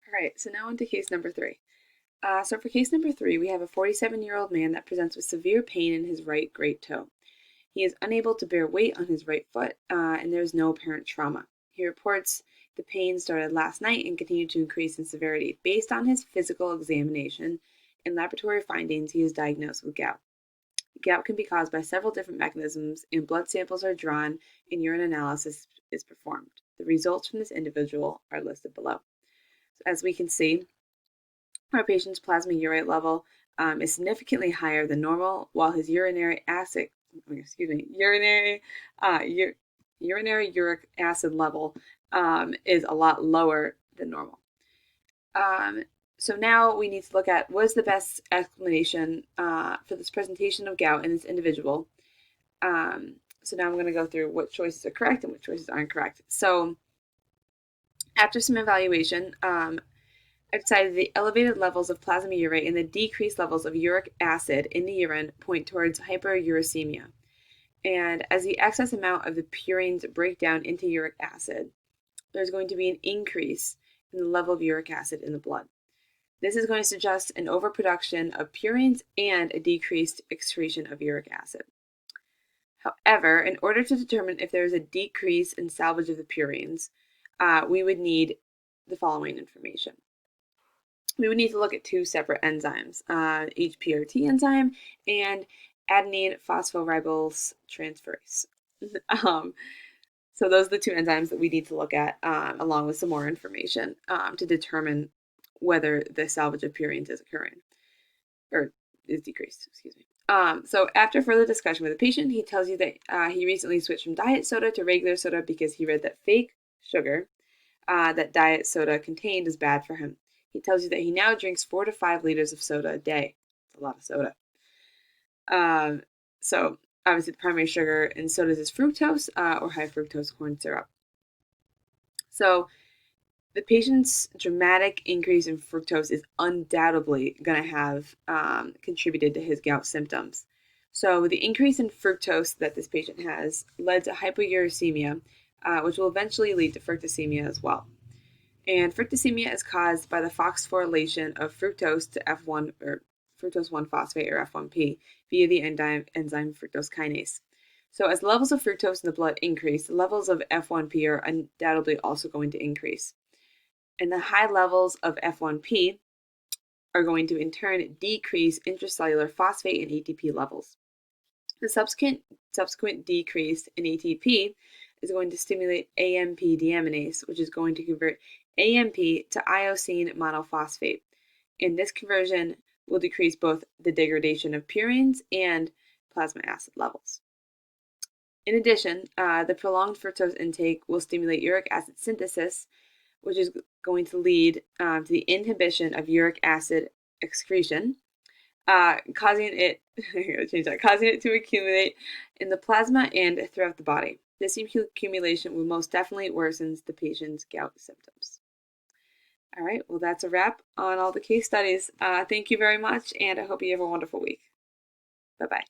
All right, so now on to case number 3. So for case number 3, we have a 47-year-old man that presents with severe pain in his right great toe. He is unable to bear weight on his right foot, and there is no apparent trauma. He reports the pain started last night and continued to increase in severity. Based on his physical examination and laboratory findings, he is diagnosed with gout. Gout can be caused by several different mechanisms, and blood samples are drawn and urine analysis is performed. The results from this individual are listed below. So as we can see, our patient's plasma urate level is significantly higher than normal, while his urinary uric acid level is a lot lower than normal. So now we need to look at what is the best explanation for this presentation of gout in this individual. So now I'm going to go through what choices are correct and what choices aren't correct. So after some evaluation, I decided the elevated levels of plasma urate and the decreased levels of uric acid in the urine point towards hyperuricemia. And as the excess amount of the purines break down into uric acid, there's going to be an increase in the level of uric acid in the blood. This is going to suggest an overproduction of purines and a decreased excretion of uric acid. However, in order to determine if there is a decrease in salvage of the purines, we would need the following information. We would need to look at two separate enzymes, HPRT enzyme and adenine phosphorybyl transferase. So those are the two enzymes that we need to look at, along with some more information to determine whether the salvage of purines is occurring, or is decreased, excuse me. So after further discussion with the patient, he tells you that he recently switched from diet soda to regular soda because he read that fake sugar that diet soda contained is bad for him. He tells you that he now drinks 4 to 5 liters of soda a day. It's a lot of soda. So obviously the primary sugar in sodas is fructose or high fructose corn syrup. So the patient's dramatic increase in fructose is undoubtedly going to have contributed to his gout symptoms. So the increase in fructose that this patient has led to hyperuricemia, which will eventually lead to fructosemia as well. And fructosemia is caused by the phosphorylation of fructose to F1 or fructose 1-phosphate or F1P via the enzyme fructose kinase. So as levels of fructose in the blood increase, the levels of F1P are undoubtedly also going to increase. And the high levels of F1P are going to in turn decrease intracellular phosphate and ATP levels. The subsequent decrease in ATP is going to stimulate AMP deaminase, which is going to convert AMP to iosine monophosphate. And this conversion will decrease both the degradation of purines and plasma acid levels. In addition, the prolonged fructose intake will stimulate uric acid synthesis, which is going to lead to the inhibition of uric acid excretion, causing it to accumulate in the plasma and throughout the body. This accumulation will most definitely worsen the patient's gout symptoms. All right, well, that's a wrap on all the case studies. Thank you very much, and I hope you have a wonderful week. Bye-bye.